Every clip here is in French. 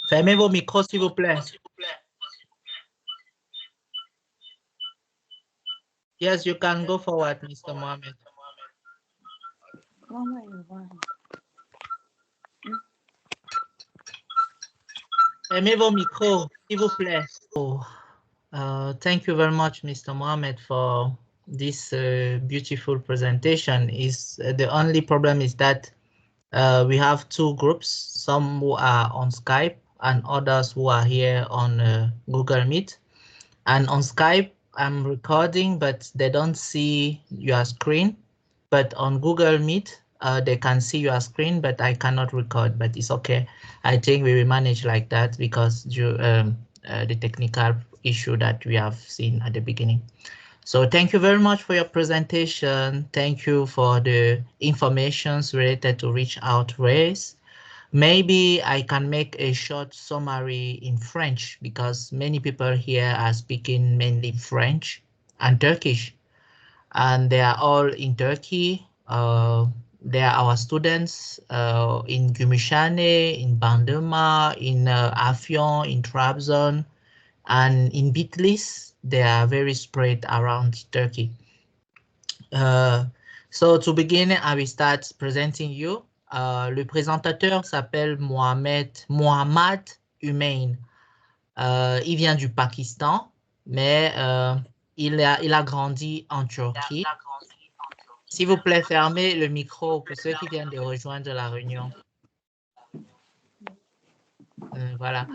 Fermez vos micros, s'il vous plaît. Yes, you can go forward, Mr. Mohamed. Fermez vos micros, s'il vous plaît. Thank you very much, Mr. Mohamed, for this beautiful presentation. The only problem is that we have two groups, some who are on Skype and others who are here on Google Meet. And on Skype, I'm recording, but they don't see your screen. But on Google Meet, they can see your screen, but I cannot record, but it's okay. I think we will manage like that because the technical issue that we have seen at the beginning. So thank you very much for your presentation. Thank you for the informations related to Reach Out Race. Maybe I can make a short summary in French because many people here are speaking mainly French and Turkish, and they are all in Turkey. They are our students in Gümüşhane, in Bandırma, in Afyon, in Trabzon, and in Bitlis. They are very spread around Turkey. So to begin, I will start presenting you. Le présentateur s'appelle Mohammad Humein. Il vient du Pakistan, mais il a grandi en Turquie. S'il vous plaît, fermez le micro pour ceux qui viennent de rejoindre la réunion. Voilà.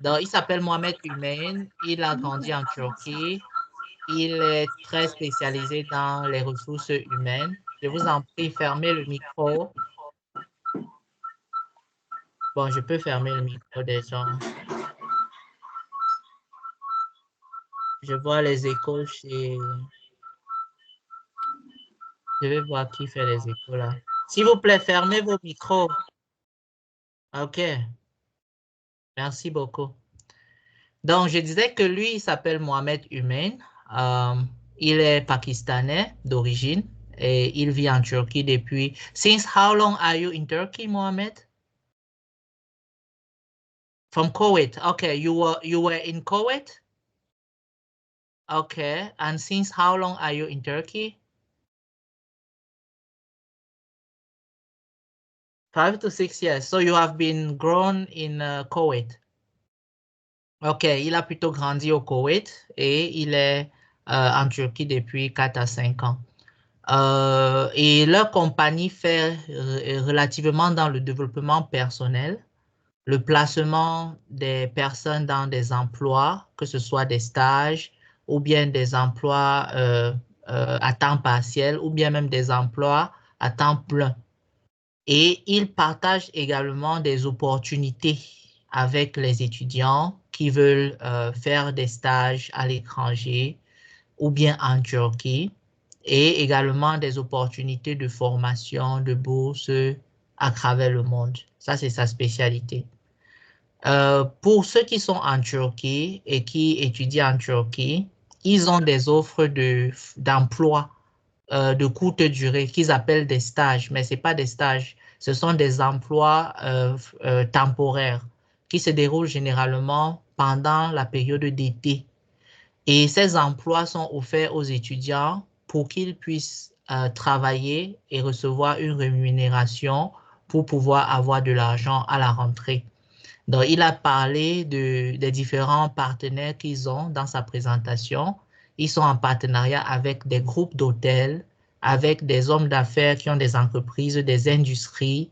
Donc, il s'appelle Mohamed Humein. Il a grandi en Turquie. Il est très spécialisé dans les ressources humaines. Je vous en prie, fermez le micro. Bon, je peux fermer le micro des gens. Je vois les échos chez... Je vais voir qui fait les échos là. S'il vous plaît, fermez vos micros. OK. Merci beaucoup. Donc, je disais que lui, il s'appelle Mohamed Humein. Il est pakistanais d'origine et il vit en Turquie depuis... Since how long are you in Turkey, Mohamed? From Kuwait. Okay, you were in Kuwait? Okay, and since how long are you in Turkey? 5 to 6 years. So you have been grown in Kuwait. Ok, il a plutôt grandi au Koweït et il est en Turquie depuis 4 à 5 ans. Et leur compagnie fait relativement dans le développement personnel, le placement des personnes dans des emplois, que ce soit des stages ou bien des emplois à temps partiel ou bien même des emplois à temps plein. Et il partage également des opportunités avec les étudiants qui veulent faire des stages à l'étranger ou bien en Turquie, et également des opportunités de formation, de bourse à travers le monde. Ça, c'est sa spécialité. Pour ceux qui sont en Turquie et qui étudient en Turquie, ils ont des offres d'emploi de courte durée qu'ils appellent des stages, mais ce n'est pas des stages, ce sont des emplois temporaires qui se déroulent généralement pendant la période d'été. Et ces emplois sont offerts aux étudiants pour qu'ils puissent travailler et recevoir une rémunération pour pouvoir avoir de l'argent à la rentrée. Donc, il a parlé des différents partenaires qu'ils ont dans sa présentation. Ils sont en partenariat avec des groupes d'hôtels, avec des hommes d'affaires qui ont des entreprises, des industries,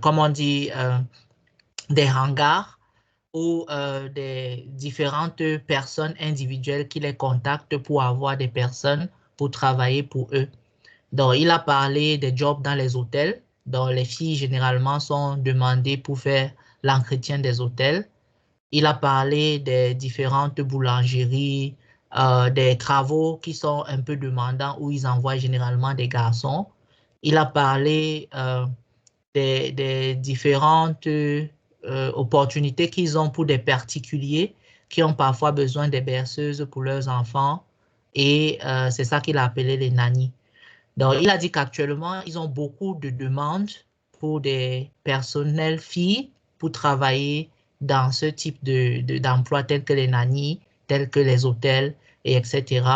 comment on dit, des hangars ou des différentes personnes individuelles qui les contactent pour avoir des personnes pour travailler pour eux. Donc, il a parlé des jobs dans les hôtels, dont les filles généralement sont demandées pour faire l'entretien des hôtels. Il a parlé des différentes boulangeries, des travaux qui sont un peu demandants où ils envoient généralement des garçons. Il a parlé des différentes opportunités qu'ils ont pour des particuliers qui ont parfois besoin des berceuses pour leurs enfants et c'est ça qu'il a appelé les nannies. Donc, il a dit qu'actuellement, ils ont beaucoup de demandes pour des personnels filles pour travailler dans ce type d'emploi tels que les nannies, tels que les hôtels, et etc.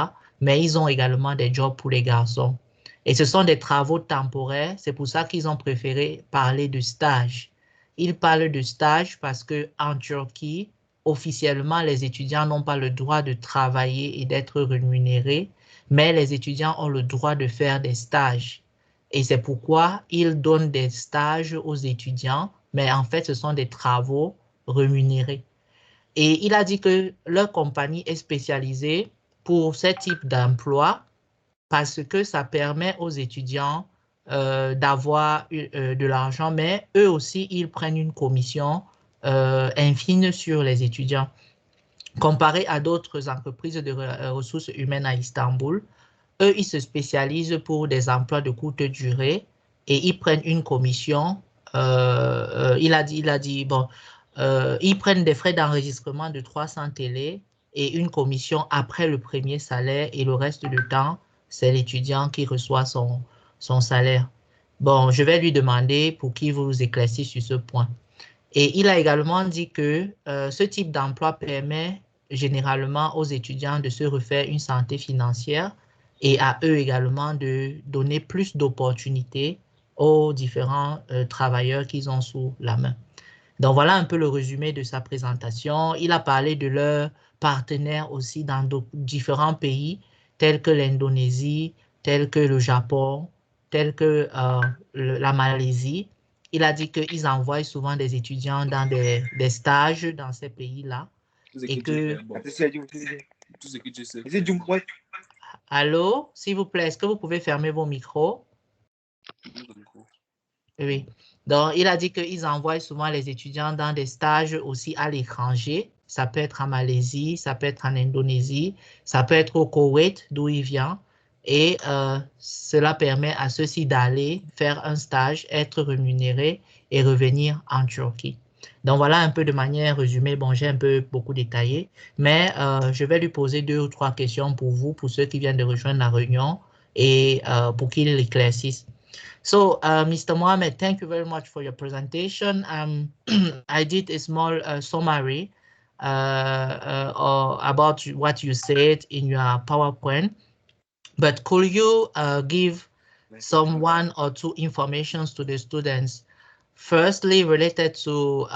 Mais ils ont également des jobs pour les garçons. Et ce sont des travaux temporaires. C'est pour ça qu'ils ont préféré parler de stage. Ils parlent de stage parce qu'en Turquie, officiellement, les étudiants n'ont pas le droit de travailler et d'être rémunérés, mais les étudiants ont le droit de faire des stages. Et c'est pourquoi ils donnent des stages aux étudiants, mais en fait, ce sont des travaux rémunérés. Et il a dit que leur compagnie est spécialisée pour ce type d'emploi parce que ça permet aux étudiants d'avoir de l'argent, mais eux aussi, ils prennent une commission infime sur les étudiants. Comparé à d'autres entreprises de ressources humaines à Istanbul, eux, ils se spécialisent pour des emplois de courte durée et ils prennent une commission. Il a dit, bon, ils prennent des frais d'enregistrement de 300 télé et une commission après le premier salaire et le reste du temps, c'est l'étudiant qui reçoit son salaire. Bon, je vais lui demander pour qu'il vous éclaircisse sur ce point. Et il a également dit que ce type d'emploi permet généralement aux étudiants de se refaire une santé financière et à eux également de donner plus d'opportunités aux différents travailleurs qu'ils ont sous la main. Donc voilà un peu le résumé de sa présentation. Il a parlé de leurs partenaires aussi dans différents pays tels que l'Indonésie, tels que le Japon, tels que la Malaisie. Il a dit qu'ils envoient souvent des étudiants dans des stages dans ces pays-là. Et que... Allô, s'il vous plaît, est-ce que vous pouvez fermer vos micros? Oui. Donc, il a dit qu'ils envoient souvent les étudiants dans des stages aussi à l'étranger. Ça peut être en Malaisie, ça peut être en Indonésie, ça peut être au Koweït, d'où il vient. Et cela permet à ceux-ci d'aller faire un stage, être rémunérés et revenir en Turquie. Donc, voilà un peu de manière résumée. Bon, j'ai un peu beaucoup détaillé, mais je vais lui poser 2 ou 3 questions pour vous, pour ceux qui viennent de rejoindre la réunion et pour qu'ils l'éclaircissent. So, Mr. Mohammed, thank you very much for your presentation. I did a small summary about what you said in your PowerPoint, but could you give some 1 or 2 informations to the students? Firstly, related to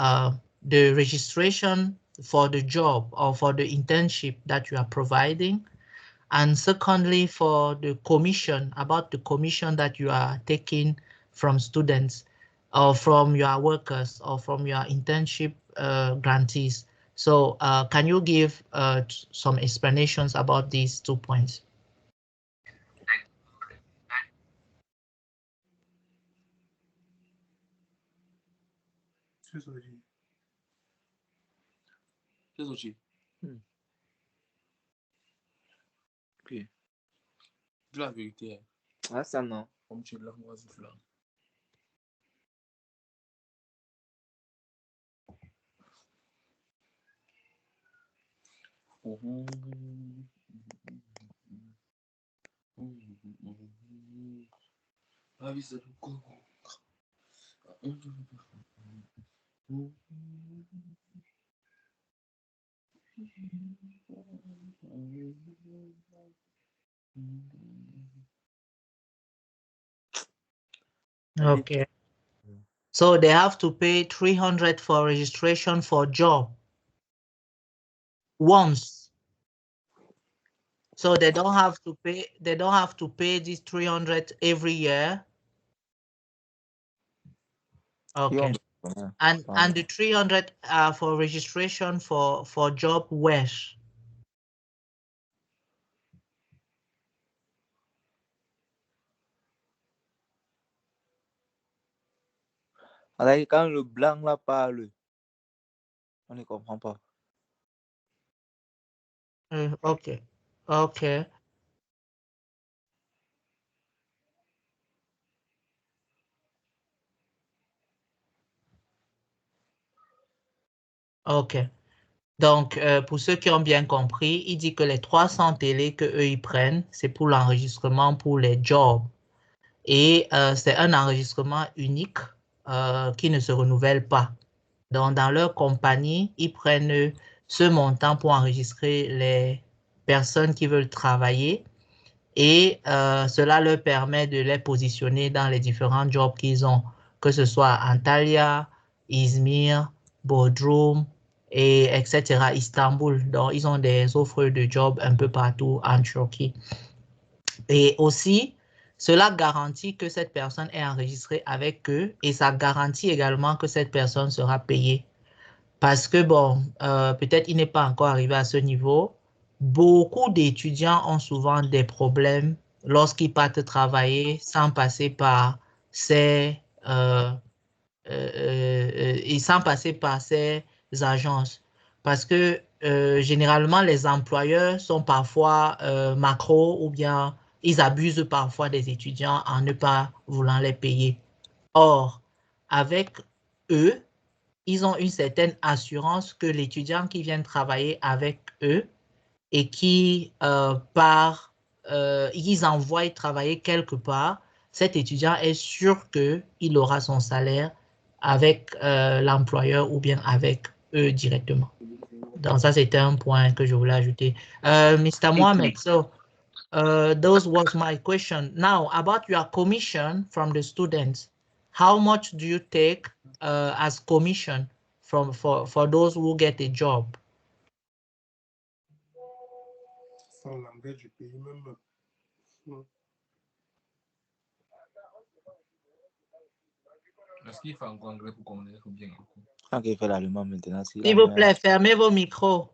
the registration for the job or for the internship that you are providing. And secondly, for the commission, about the commission that you are taking from students or from your workers or from your internship grantees. So can you give some explanations about these 2 points? Ok. Dis la vérité. Ah, ça non. Comme tu l'as, moi, je l'ai. Ah oui, c'est le coup. Okay. So they have to pay 300 for registration for job once. So they don't have to pay this 300 every year. Okay. And the 300 for registration for job where? Alors, quand le blanc là parle, on ne comprend pas. Okay. Okay. Okay. Donc, pour ceux qui ont bien compris, il dit que les 300 télé qu'eux, ils prennent, c'est pour l'enregistrement pour les jobs. Et c'est un enregistrement unique qui ne se renouvelle pas. Donc, dans leur compagnie, ils prennent ce montant pour enregistrer les personnes qui veulent travailler et cela leur permet de les positionner dans les différents jobs qu'ils ont, que ce soit Antalya, Izmir, Bodrum, et etc., Istanbul. Donc, ils ont des offres de jobs un peu partout en Turquie. Et aussi, cela garantit que cette personne est enregistrée avec eux et ça garantit également que cette personne sera payée. Parce que, bon, peut-être il n'est pas encore arrivé à ce niveau. Beaucoup d'étudiants ont souvent des problèmes lorsqu'ils partent travailler sans passer par ces, et sans passer par ces agences. Parce que généralement, les employeurs sont parfois macro ou bien ils abusent parfois des étudiants en ne pas voulant les payer. Or, avec eux, ils ont une certaine assurance que l'étudiant qui vient travailler avec eux et qui ils envoient travailler quelque part, cet étudiant est sûr qu'il aura son salaire avec l'employeur ou bien avec eux directement. Donc ça, c'était un point que je voulais ajouter. Mr. Mohamed, so those was my question. Now, about your commission from the students, how much do you take as commission for those who get a job? Sans langage du pays même. Est-ce qu'il faut encore anglais pour communiquer ou bien? Quand il fait l'allemand maintenant, s'il vous plaît, fermez vos micros.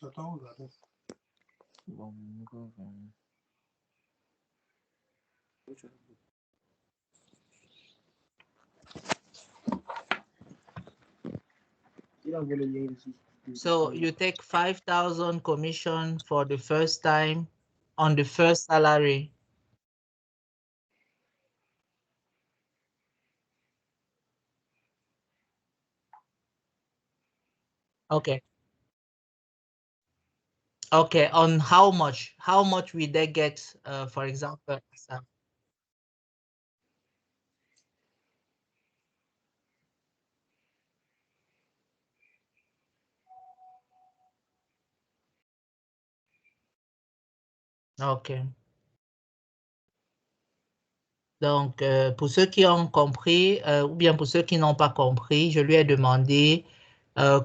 Attends, regardez. Bon, So you take 5,000 commission for the first time on the first salary. Okay. Okay, on how much? How much will they get, for example? Okay. Donc, pour ceux qui ont compris, ou bien pour ceux qui n'ont pas compris, je lui ai demandé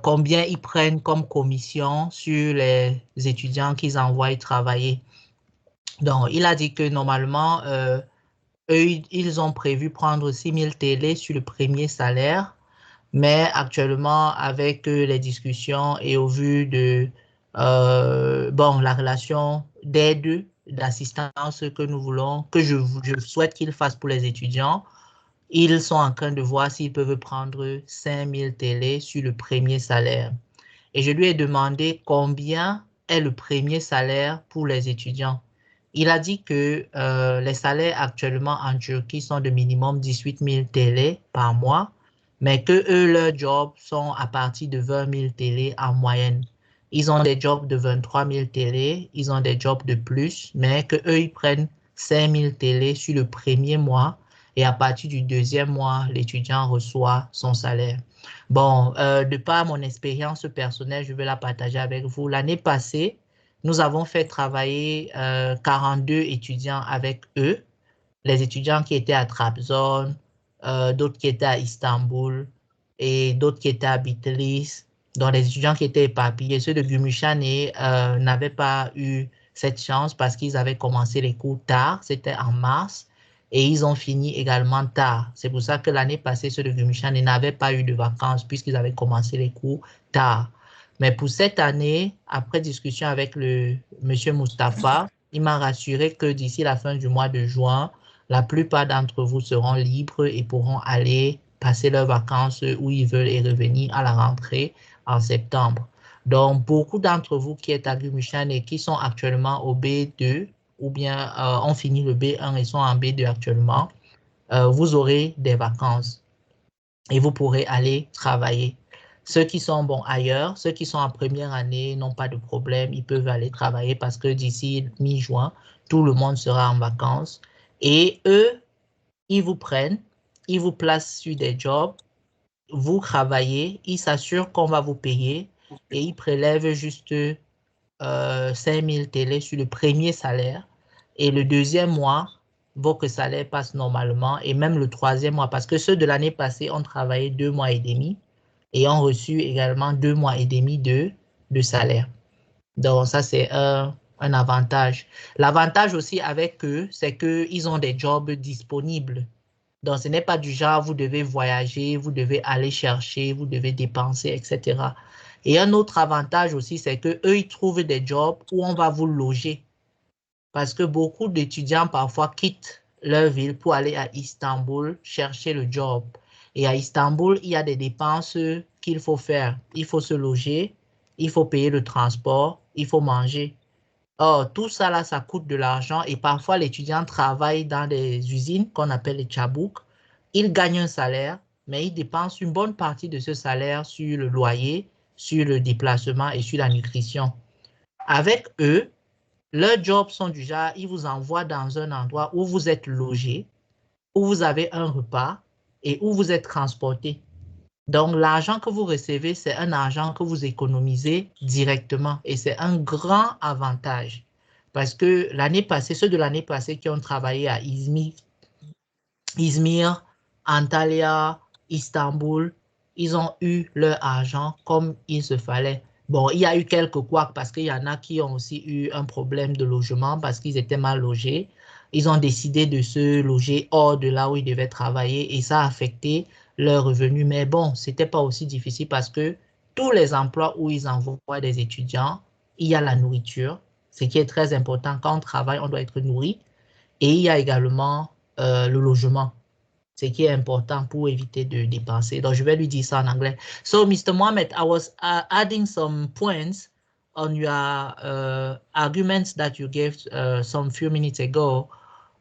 combien ils prennent comme commission sur les étudiants qu'ils envoient travailler. Donc, il a dit que normalement, eux, ils ont prévu prendre 6 000 télé sur le premier salaire, mais actuellement, avec les discussions et au vu de bon, la relation d'aide, d'assistance que nous voulons, que je souhaite qu'ils fassent pour les étudiants, ils sont en train de voir s'ils peuvent prendre 5 000 télé sur le premier salaire. Et je lui ai demandé combien est le premier salaire pour les étudiants. Il a dit que les salaires actuellement en Turquie sont de minimum 18 000 télé par mois, mais que eux, leurs jobs sont à partir de 20 000 télé en moyenne. Ils ont des jobs de 23 000 télé, ils ont des jobs de plus, mais que eux, ils prennent 5 000 télé sur le premier mois et à partir du deuxième mois, l'étudiant reçoit son salaire. Bon, de par mon expérience personnelle, je vais la partager avec vous. L'année passée, nous avons fait travailler 42 étudiants avec eux, les étudiants qui étaient à Trabzon, d'autres qui étaient à Istanbul et d'autres qui étaient à Bitlis. Donc, les étudiants qui étaient éparpillés, ceux de Gümüşhane n'avaient pas eu cette chance parce qu'ils avaient commencé les cours tard, c'était en mars, et ils ont fini également tard. C'est pour ça que l'année passée, ceux de Gümüşhane n'avaient pas eu de vacances puisqu'ils avaient commencé les cours tard. Mais pour cette année, après discussion avec le monsieur Mustapha, il m'a rassuré que d'ici la fin du mois de juin, la plupart d'entre vous seront libres et pourront aller passer leurs vacances où ils veulent et revenir à la rentrée en septembre. Donc, beaucoup d'entre vous qui êtes à Gümüşhane et qui sont actuellement au B2 ou bien ont fini le B1 et sont en B2 actuellement, vous aurez des vacances et vous pourrez aller travailler. Ceux qui sont bons ailleurs, ceux qui sont en première année n'ont pas de problème, ils peuvent aller travailler parce que d'ici mi-juin, tout le monde sera en vacances. Et eux, ils vous prennent, ils vous placent sur des jobs, vous travaillez, ils s'assurent qu'on va vous payer et ils prélèvent juste 5 000 télé sur le premier salaire. Et le deuxième mois, votre salaire passe normalement et même le troisième mois, parce que ceux de l'année passée ont travaillé 2 mois et demi et ont reçu également 2 mois et demi de salaire. Donc, ça, c'est un avantage. L'avantage aussi avec eux, c'est qu'ils ont des jobs disponibles. Donc, ce n'est pas du genre, vous devez voyager, vous devez aller chercher, vous devez dépenser, etc. Et un autre avantage aussi, c'est qu'eux, ils trouvent des jobs où on va vous loger. Parce que beaucoup d'étudiants parfois quittent leur ville pour aller à Istanbul chercher le job. Et à Istanbul, il y a des dépenses qu'il faut faire. Il faut se loger, il faut payer le transport, il faut manger. Or, tout ça, là, ça coûte de l'argent et parfois, l'étudiant travaille dans des usines qu'on appelle les tchabouks. Il gagne un salaire, mais il dépense une bonne partie de ce salaire sur le loyer, sur le déplacement et sur la nutrition. Avec eux, leurs jobs sont du genre, ils vous envoient dans un endroit où vous êtes logé, où vous avez un repas et où vous êtes transporté. Donc, l'argent que vous recevez, c'est un argent que vous économisez directement et c'est un grand avantage. Parce que l'année passée, ceux de l'année passée qui ont travaillé à Izmir, Antalya, Istanbul, ils ont eu leur argent comme il se fallait. Bon, il y a eu quelques couacs parce qu'il y en a qui ont aussi eu un problème de logement parce qu'ils étaient mal logés. Ils ont décidé de se loger hors de là où ils devaient travailler et ça a affecté leurs revenus. Mais bon, ce n'était pas aussi difficile parce que tous les emplois où ils envoient des étudiants, il y a la nourriture, ce qui est très important. Quand on travaille, on doit être nourri. Et il y a également le logement, ce qui est important pour éviter de dépenser. Donc, je vais lui dire ça en anglais. So, Mr. Mohammed, I was adding some points on your arguments that you gave some few minutes ago.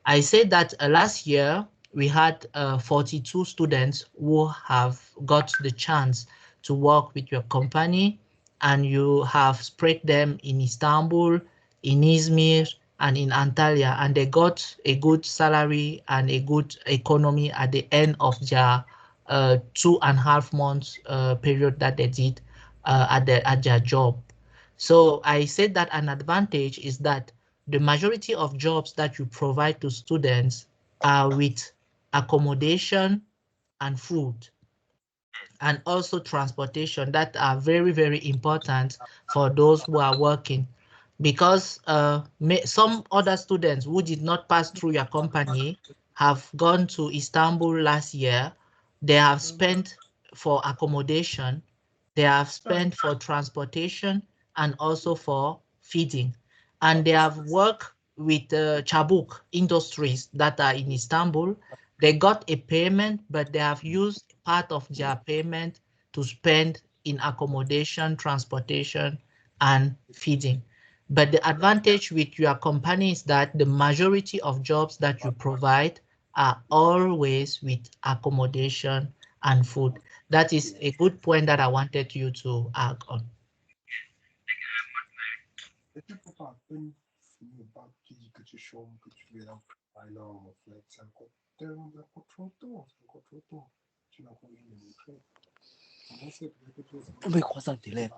I said that last year, we had 42 students who have got the chance to work with your company, and you have spread them in Istanbul, in Izmir, and in Antalya, and they got a good salary and a good economy at the end of their 2.5 months period that they did at their job. So I said that an advantage is that the majority of jobs that you provide to students are with accommodation and food, and also transportation that are very, very important for those who are working. Because some other students who did not pass through your company have gone to Istanbul last year. They have spent for accommodation, they have spent for transportation, and also for feeding. And they have worked with Chabuk industries that are in Istanbul. They got a payment, but they have used part of their payment to spend in accommodation, transportation, and feeding. But the advantage with your company is that the majority of jobs that you provide are always with accommodation and food. That is a good point that I wanted you to add on. Vous pouvez croiser un télé,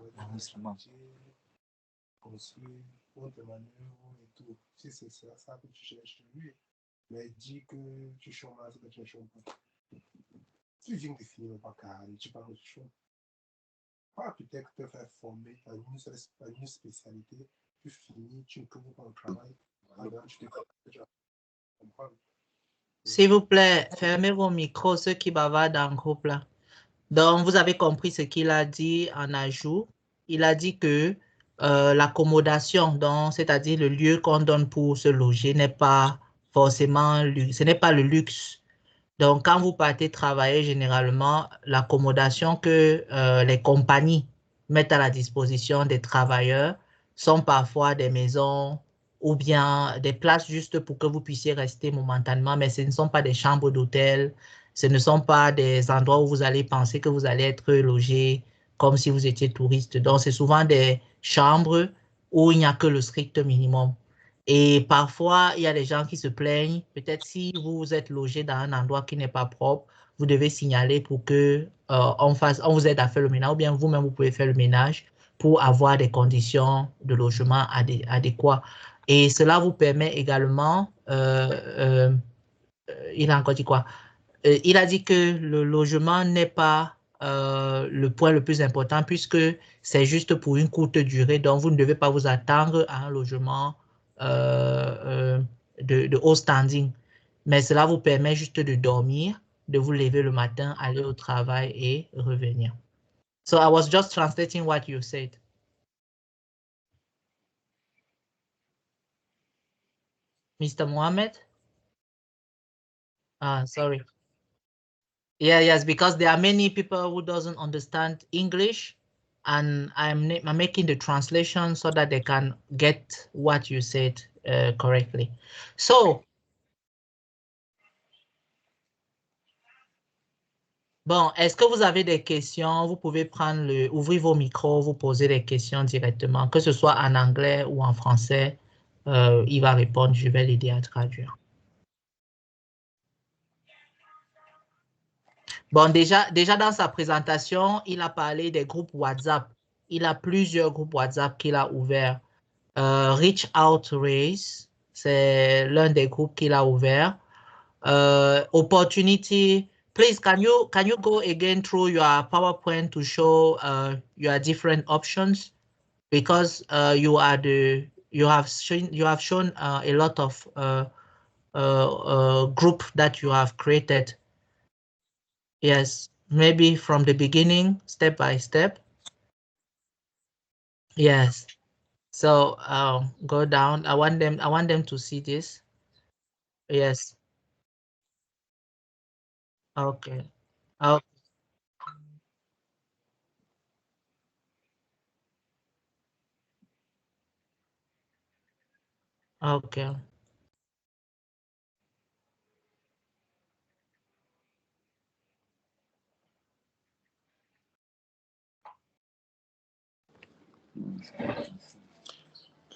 mais dis que tu chômes, que tu chômes pas. Tu viens de finir par carré, tu parles de chôme. Pas peut-être te faire former à une spécialité, tu finis, tu ne trouves pas un travail, alors tu te comprends. S'il vous plaît, fermez vos micros, ceux qui bavardent dans le groupe là. Donc, vous avez compris ce qu'il a dit en ajout. Il a dit que l'accommodation, c'est-à-dire le lieu qu'on donne pour se loger, n'est pas forcément, ce n'est pas le luxe. Donc, quand vous partez travailler, généralement, l'accommodation que les compagnies mettent à la disposition des travailleurs sont parfois des maisons ou bien des places juste pour que vous puissiez rester momentanément, mais ce ne sont pas des chambres d'hôtel, ce ne sont pas des endroits où vous allez penser que vous allez être logé comme si vous étiez touriste. Donc, c'est souvent des chambres où il n'y a que le strict minimum. Et parfois, il y a des gens qui se plaignent. Peut-être si vous êtes logé dans un endroit qui n'est pas propre, vous devez signaler pour que on vous aide à faire le ménage, ou bien vous-même, vous pouvez faire le ménage pour avoir des conditions de logement adéquates. Et cela vous permet également, il a encore dit quoi? Il a dit que le logement n'est pas le point le plus important puisque c'est juste pour une courte durée. Donc, vous ne devez pas vous attendre à un logement de haut standing. Mais cela vous permet juste de dormir, de vous lever le matin, aller au travail et revenir. So I was just translating what you said. Mr. Mohammed? Sorry. Yeah, yes, because there are many people who doesn't understand English, and I'm making the translation so that they can get what you said correctly. So, bon, est-ce que vous avez des questions? Vous pouvez ouvrir vos micros, vous poser des questions directement, que ce soit en anglais ou en français. Il va répondre, je vais l'aider à traduire. Bon, déjà dans sa présentation, il a parlé des groupes WhatsApp. Il a plusieurs groupes WhatsApp qu'il a ouverts. Reach Out Race, c'est l'un des groupes qu'il a ouvert. Opportunity, please, can you go again through your PowerPoint to show your different options? Because you have shown a lot of group that you have created. Yes, maybe from the beginning, step by step. Yes. So go down. I want them to see this. Yes. Okay. Oh. Okay.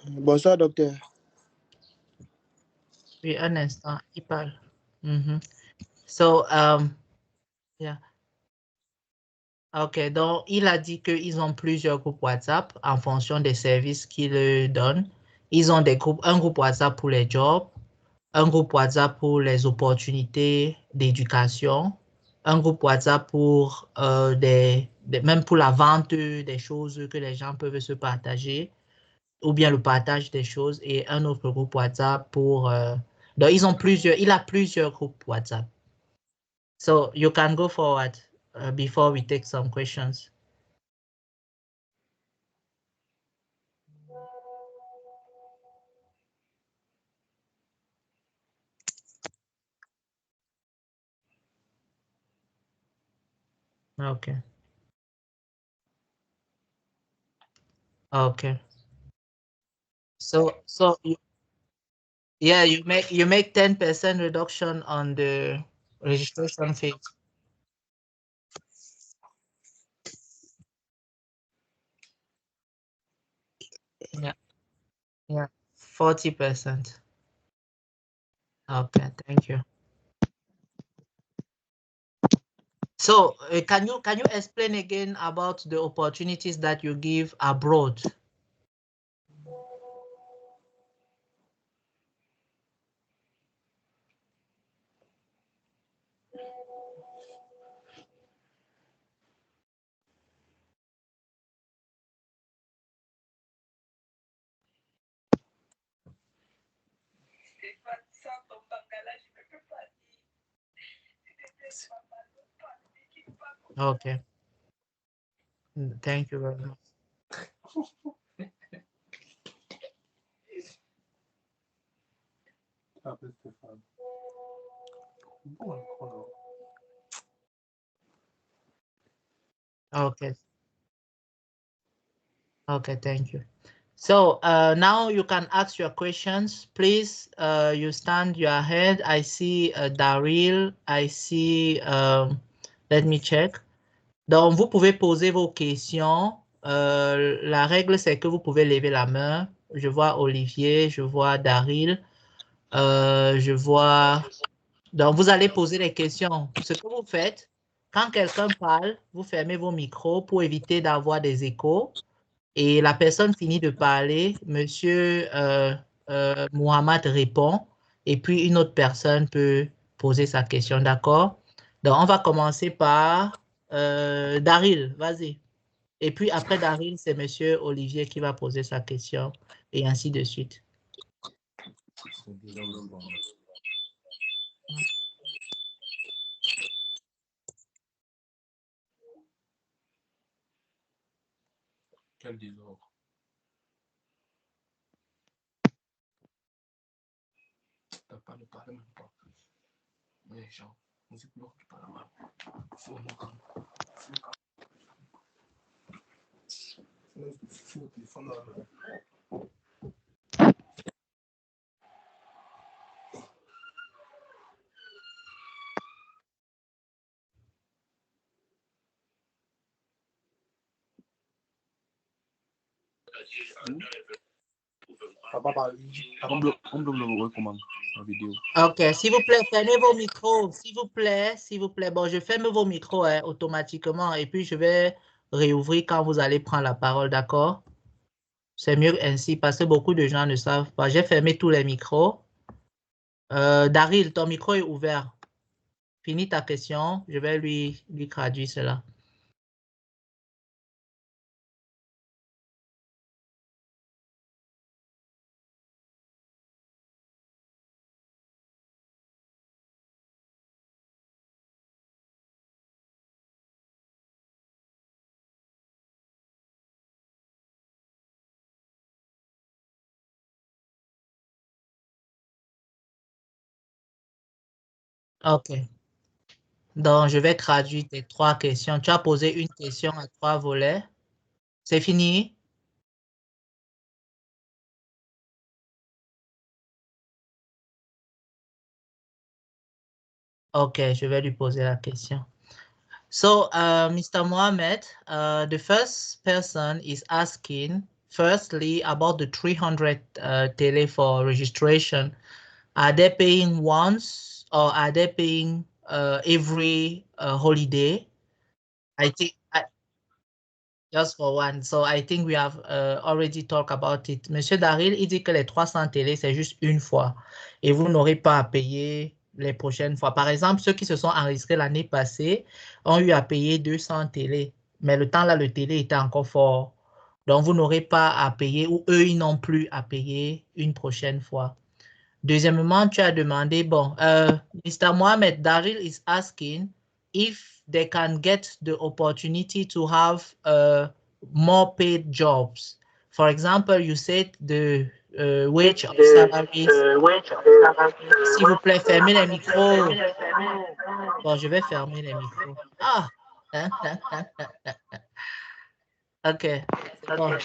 Bonsoir, docteur. Oui, un instant, il parle. So, yeah. Ok, donc il a dit qu'ils ont plusieurs groupes WhatsApp en fonction des services qu'ils donnent. Ils ont un groupe WhatsApp pour les jobs, un groupe WhatsApp pour les opportunités d'éducation, un groupe WhatsApp pour même pour la vente des choses que les gens peuvent se partager, ou bien le partage des choses, et un autre groupe WhatsApp pour... donc, il a plusieurs groupes WhatsApp. So, you can go forward before we take some questions. Okay. Okay. So yeah, you make 10% reduction on the registration fee. Yeah, 40%. Okay, thank you. So can you explain again about the opportunities that you give abroad? Okay. Thank you very much. Okay. Okay, thank you. So now you can ask your questions. Please, you stand your head. I see Daryl. I see, let me check. Donc, vous pouvez poser vos questions. La règle, c'est que vous pouvez lever la main. Je vois Olivier, je vois Daryl, je vois... Donc, vous allez poser les questions. Ce que vous faites, quand quelqu'un parle, vous fermez vos micros pour éviter d'avoir des échos. Et la personne finit de parler, Monsieur Mohamed répond, et puis une autre personne peut poser sa question, d'accord? Donc, on va commencer par Daryl, vas-y. Et puis après Daryl, c'est Monsieur Olivier qui va poser sa question, et ainsi de suite. Quel désordre. T'as pas de parler même pas. Mais genre, on sait plus où tu parles mal. Faut nous calmer. Faut le téléphone dans la main. Papa parle. On bloque le recommande la vidéo. Ok, s'il vous plaît, fermez vos micros, s'il vous plaît, s'il vous plaît. Bon, je ferme vos micros hein, automatiquement et puis je vais réouvrir quand vous allez prendre la parole, d'accord? C'est mieux ainsi parce que beaucoup de gens ne savent pas. J'ai fermé tous les micros. Daryl, ton micro est ouvert. Finis ta question, je vais lui traduire cela. Ok. Donc, je vais traduire tes 3 questions. Tu as posé une question à 3 volets. C'est fini? Ok, je vais lui poser la question. So, Mr. Mohammed, the first person is asking, firstly, about the 300 tele for registration. Are they paying once or are they paying every holiday? I think just for one. So I think we have already talked about it. Monsieur Daryl, il dit que les 300 télé, c'est juste une fois et vous n'aurez pas à payer les prochaines fois. Par exemple, ceux qui se sont enregistrés l'année passée ont eu à payer 200 télé, mais le temps là, le télé était encore fort. Donc, vous n'aurez pas à payer ou eux, ils n'ont plus à payer une prochaine fois. Deuxièmement, tu as demandé, bon, Mr. Mohamed, Daryl is asking if they can get the opportunity to have more paid jobs. For example, you said the wage of salaries. S'il vous plaît, fermez les micros. Bon, je vais fermer les micros. Ah! OK. Bon.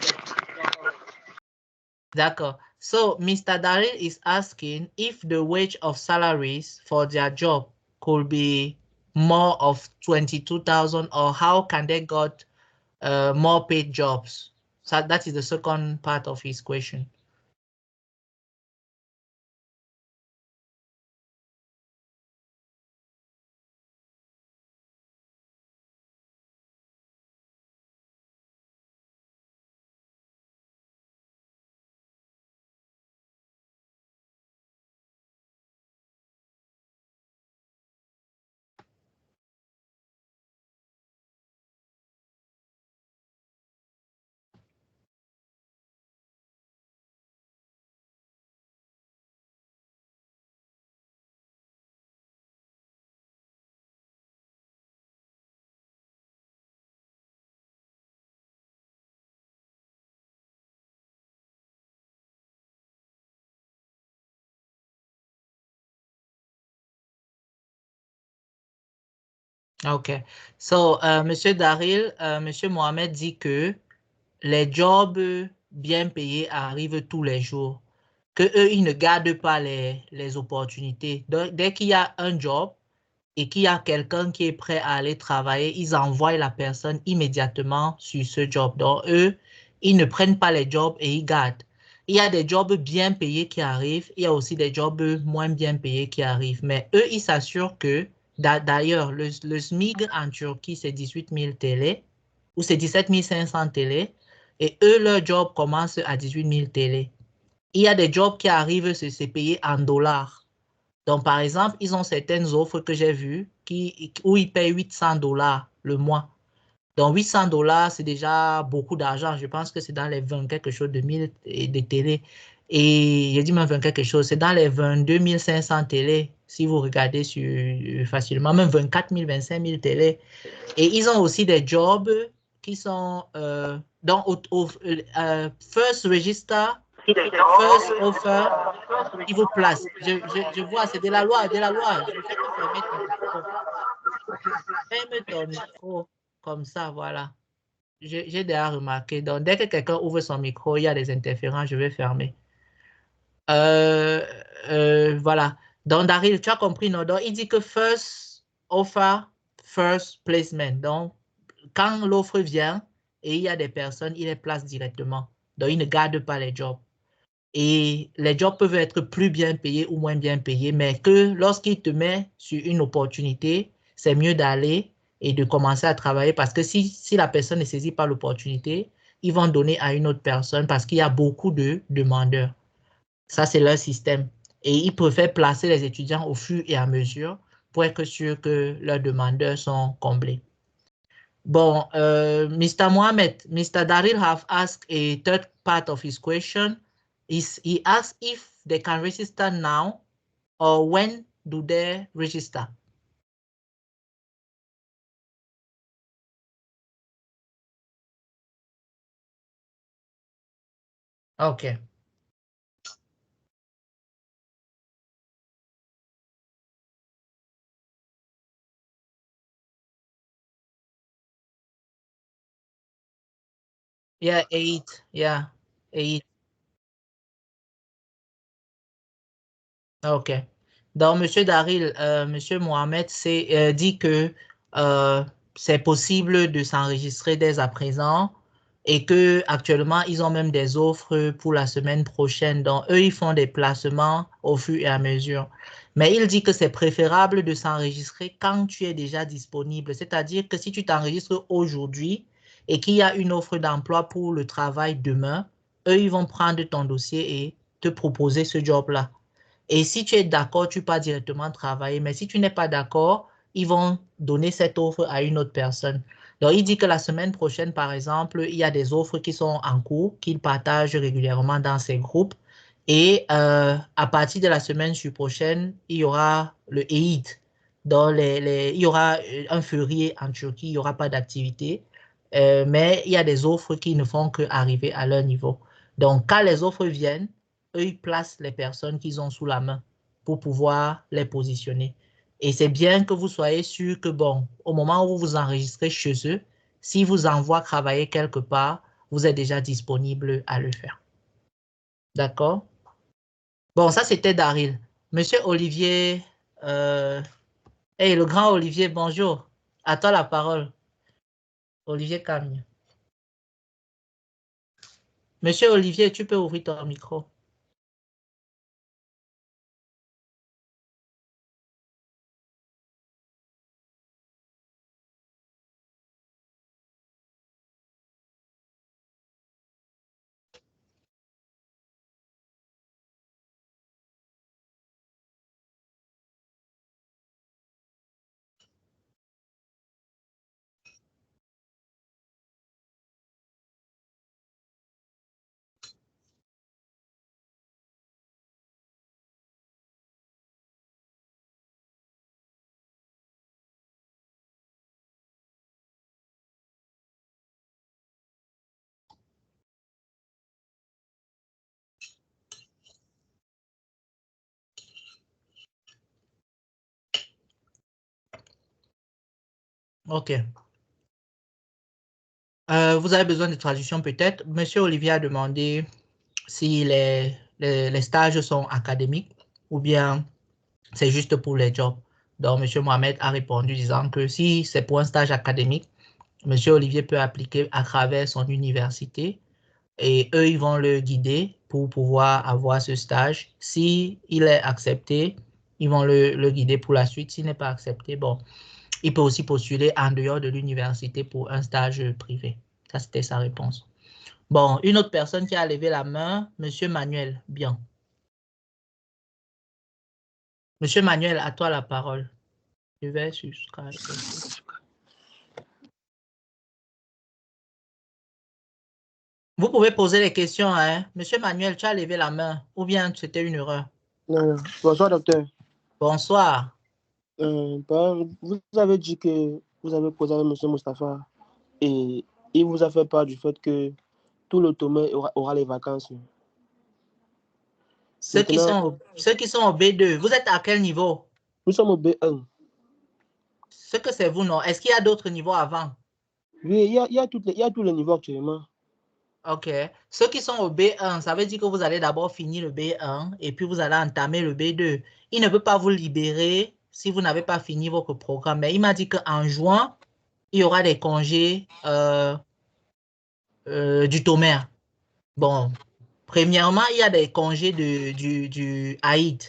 D'accord. So, Mr. Daryl is asking if the wage of salaries for their job could be more of 22,000 or how can they get more paid jobs? So that is the second part of his question. OK. So, Monsieur Daryl, Monsieur Mohamed dit que les jobs bien payés arrivent tous les jours, que eux, ils ne gardent pas les opportunités. Donc, dès qu'il y a un job, et qu'il y a quelqu'un qui est prêt à aller travailler, ils envoient la personne immédiatement sur ce job. Donc, eux, ils ne prennent pas les jobs et ils gardent. Il y a des jobs bien payés qui arrivent, il y a aussi des jobs moins bien payés qui arrivent. Mais eux, ils s'assurent que, d'ailleurs, le SMIC en Turquie, c'est 18 000 TL ou c'est 17 500 TL et eux, leur job commence à 18 000 TL. Il y a des jobs qui arrivent, c'est payé en dollars. Donc, par exemple, ils ont certaines offres que j'ai vues où ils payent 800 $ le mois. Donc, 800 $, c'est déjà beaucoup d'argent. Je pense que c'est dans les 20 quelque chose de mille de télé. Et j'ai dit même 20 quelque chose, c'est dans les 22 500 télé, si vous regardez facilement, même 24 000, 25 000 télé. Et ils ont aussi des jobs qui sont First Register, First Offer, il vous place. Je vois, c'est de la loi, de la loi. Je fais que fermer ton micro. Ferme ton micro, comme ça, voilà. J'ai déjà remarqué. Donc, dès que quelqu'un ouvre son micro, il y a des interférences, je vais fermer. Voilà. Donc, Daryl, tu as compris, non? Donc, il dit que first offer, first placement. Donc, quand l'offre vient et il y a des personnes, il les place directement. Donc, il ne garde pas les jobs. Et les jobs peuvent être plus bien payés ou moins bien payés, mais que lorsqu'il te met sur une opportunité, c'est mieux d'aller et de commencer à travailler parce que si la personne ne saisit pas l'opportunité, ils vont donner à une autre personne parce qu'il y a beaucoup de demandeurs. Ça, c'est leur système. Et ils préfèrent placer les étudiants au fur et à mesure pour être sûr que leurs demandeurs sont comblés. Bon, Mr. Mohamed, Mr. Daryl have asked a third part of his question. He asked if they can register now or when do they register? Okay. Yeah, 8. Yeah, 8. OK. Donc, M. Daryl, M. Mohamed dit que c'est possible de s'enregistrer dès à présent et que actuellement ils ont même des offres pour la semaine prochaine. Donc, eux, ils font des placements au fur et à mesure. Mais il dit que c'est préférable de s'enregistrer quand tu es déjà disponible. C'est-à-dire que si tu t'enregistres aujourd'hui et qu'il y a une offre d'emploi pour le travail demain, eux, ils vont prendre ton dossier et te proposer ce job-là. Et si tu es d'accord, tu pars directement travailler. Mais si tu n'es pas d'accord, ils vont donner cette offre à une autre personne. Donc, il dit que la semaine prochaine, par exemple, il y a des offres qui sont en cours, qu'il partage régulièrement dans ses groupes. Et à partir de la semaine prochaine, il y aura le Eid. Donc, il y aura un férié en Turquie, il n'y aura pas d'activité. Mais il y a des offres qui ne font qu'arriver à leur niveau. Donc, quand les offres viennent, eux, ils placent les personnes qu'ils ont sous la main pour pouvoir les positionner. Et c'est bien que vous soyez sûr que, bon, au moment où vous vous enregistrez chez eux, s'ils vous envoient travailler quelque part, vous êtes déjà disponible à le faire. D'accord? Bon, ça, c'était Daryl. Monsieur Olivier, hey, le grand Olivier, bonjour. À toi la parole. Olivier Camille. Monsieur Olivier, tu peux ouvrir ton micro. OK. Vous avez besoin de traduction peut-être. Monsieur Olivier a demandé si les stages sont académiques ou bien c'est juste pour les jobs. Donc, M. Mohamed a répondu disant que si c'est pour un stage académique, M. Olivier peut appliquer à travers son université et eux, ils vont le guider pour pouvoir avoir ce stage. Si il est accepté, ils vont le guider pour la suite. S'il n'est pas accepté, bon, il peut aussi postuler en dehors de l'université pour un stage privé. Ça, c'était sa réponse. Bon, une autre personne qui a levé la main, M. Manuel. Bien. M. Manuel, à toi la parole. Je vais sur Skype. Vous pouvez poser les questions, hein. Monsieur Manuel, tu as levé la main, ou bien c'était une erreur? Non, non. Bonsoir, docteur. Bonsoir. Vous avez dit que vous avez posé avec M. Moustapha et il vous a fait part du fait que tout le Tomé aura les vacances. Ceux qui sont au B2, vous êtes à quel niveau? Nous sommes au B1. Ce que c'est vous, non? Est-ce qu'il y a d'autres niveaux avant? Oui, il y a tous les niveaux actuellement. OK. Ceux qui sont au B1, ça veut dire que vous allez d'abord finir le B1 et puis vous allez entamer le B2. Il ne peut pas vous libérer si vous n'avez pas fini votre programme. Mais il m'a dit qu'en juin, il y aura des congés du Tomé. Bon, premièrement, il y a des congés du Aïd,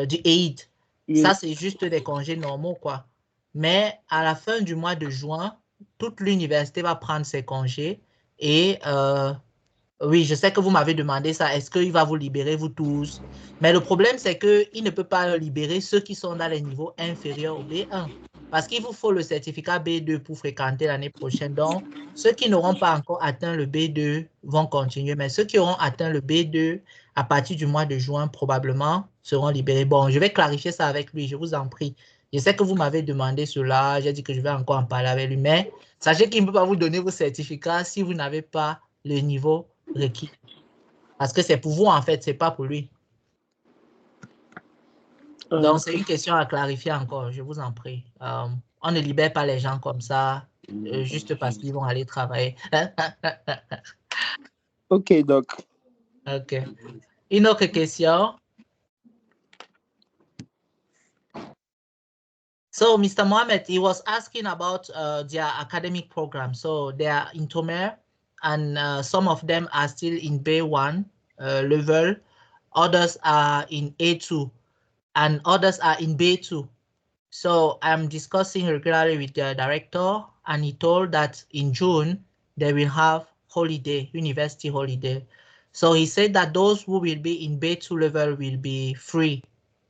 du Eid. Oui. Ça, c'est juste des congés normaux, quoi. Mais à la fin du mois de juin, toute l'université va prendre ses congés. Et oui, je sais que vous m'avez demandé ça. Est-ce qu'il va vous libérer, vous tous? Mais le problème, c'est qu'il ne peut pas libérer ceux qui sont dans les niveaux inférieurs au B1. Parce qu'il vous faut le certificat B2 pour fréquenter l'année prochaine. Donc, ceux qui n'auront pas encore atteint le B2 vont continuer. Mais ceux qui auront atteint le B2 à partir du mois de juin, probablement, seront libérés. Bon, je vais clarifier ça avec lui, je vous en prie. Je sais que vous m'avez demandé cela. J'ai dit que je vais encore en parler avec lui. Mais sachez qu'il ne peut pas vous donner vos certificats si vous n'avez pas le niveau requis. Parce que c'est pour vous, en fait, c'est pas pour lui. Donc, c'est une question à clarifier encore, je vous en prie. On ne libère pas les gens comme ça, juste parce qu'ils vont aller travailler. OK, doc. OK. Une autre question? So, Mr. Mohammed, he was asking about their academic program. So, they are in Tomer, and some of them are still in B1 level. Others are in A2, and others are in B2. So I'm discussing regularly with the director, and he told that in June, they will have holiday, university holiday. So he said that those who will be in B2 level will be free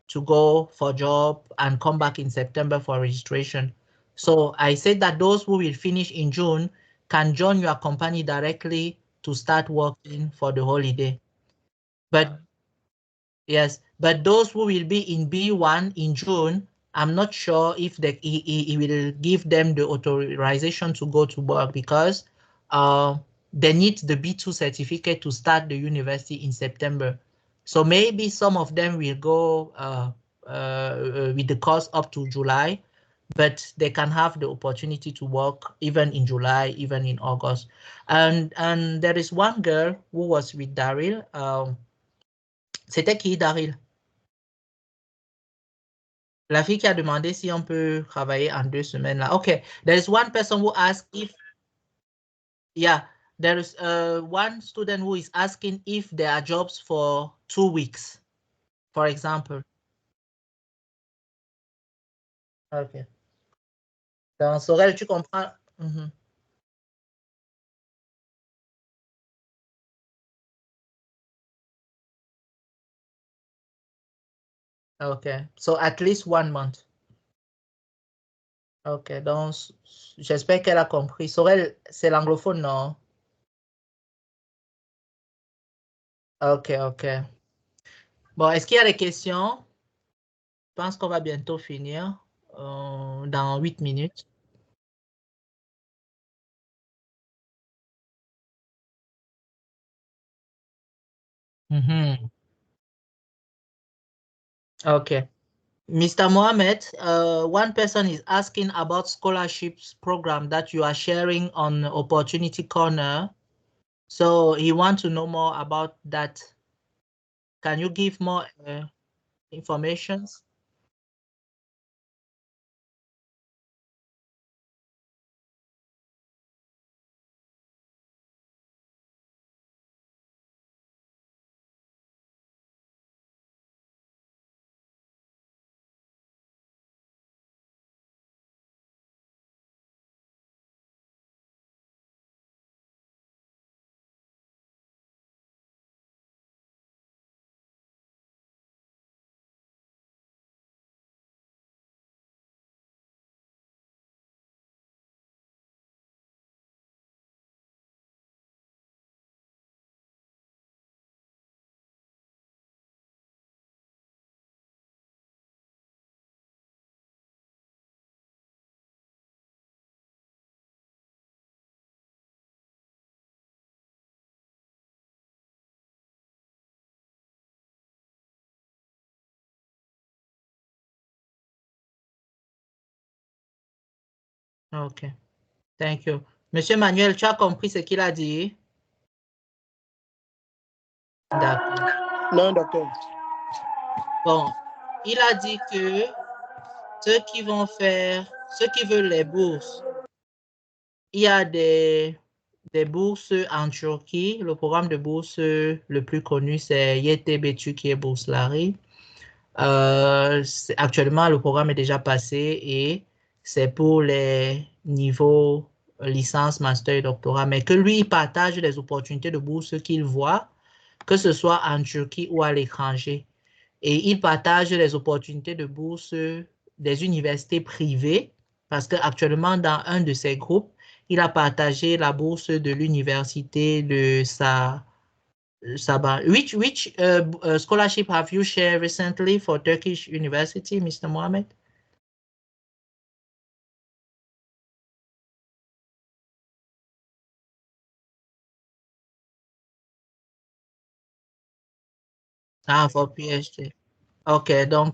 to go for job and come back in September for registration. So I said that those who will finish in June can join your company directly to start working for the holiday. But yes, but those who will be in B1 in June, I'm not sure if he will give them the authorization to go to work because they need the B2 certificate to start the university in September. So maybe some of them will go with the course up to July, but they can have the opportunity to work even in July, even in August. And there is one girl who was with Daryl. C'était qui, Daryl? La fille qui a demandé si on peut travailler en 2 semaines là. Okay, there is one person who asked if, yeah, there is one student who is asking if there are jobs for 2 weeks, for example. Okay. Donc, Sorel, tu comprends? Mm-hmm. Okay, so at least 1 month. Ok, donc j'espère qu'elle a compris. Sorel, c'est l'anglophone, non? Ok, ok. Bon, est-ce qu'il y a des questions? Je pense qu'on va bientôt finir dans 8 minutes. Mm-hmm. Okay. Mr. Mohammed, one person is asking about scholarships program that you are sharing on Opportunity Corner. So he wants to know more about that. Can you give more information? OK. Thank you. Monsieur Manuel, tu as compris ce qu'il a dit? D'accord. Non, docteur. Bon, il a dit que ceux qui veulent les bourses, il y a des bourses en Turquie. Le programme de bourse le plus connu, c'est YTB Türkiye Bursları. Actuellement, le programme est déjà passé et c'est pour les niveaux licence, master et doctorat, mais que lui, il partage les opportunités de bourse qu'il voit, que ce soit en Turquie ou à l'étranger. Et il partage les opportunités de bourse des universités privées, parce qu'actuellement, dans un de ses groupes, il a partagé la bourse de l'université de Sabah. Which scholarship have you shared recently for Turkish University, Mr. Mohammed? Ah, for PhD. OK, donc,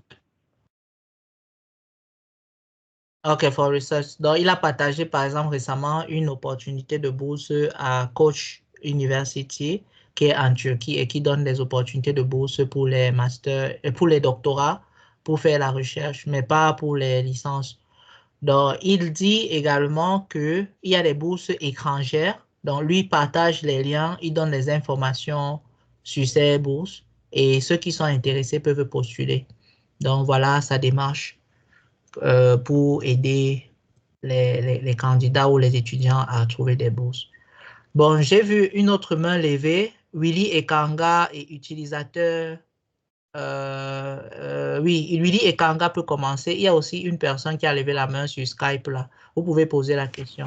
OK, for research. Donc, il a partagé, par exemple, récemment, une opportunité de bourse à Koç University, qui est en Turquie et qui donne des opportunités de bourse pour les masters, pour les doctorats, pour faire la recherche, mais pas pour les licences. Donc, il dit également qu'il y a des bourses étrangères. Donc, lui partage les liens, il donne les informations sur ces bourses et ceux qui sont intéressés peuvent postuler. Donc, voilà sa démarche pour aider les candidats ou les étudiants à trouver des bourses. Bon, j'ai vu une autre main levée. Willy Ekanga est utilisateur. Oui, Willy Ekanga peut commencer. Il y a aussi une personne qui a levé la main sur Skype là. Vous pouvez poser la question.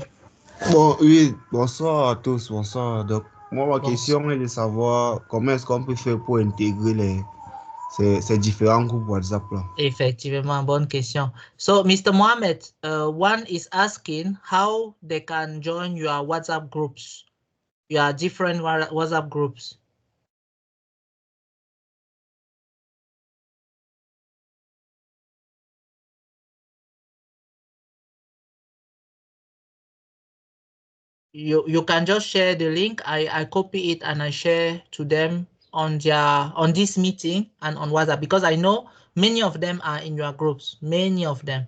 Bon, oui, bonsoir à tous, bonsoir. Donc, moi, ma Bon. question est de savoir comment est-ce qu'on peut faire pour intégrer ces différents groupes WhatsApp là. Effectivement, bonne question. So, Mr. Mohammed, one is asking how they can join your WhatsApp groups, your different WhatsApp groups. You can just share the link. I copy it and I share to them on this meeting and on WhatsApp, because I know many of them are in your groups, many of them.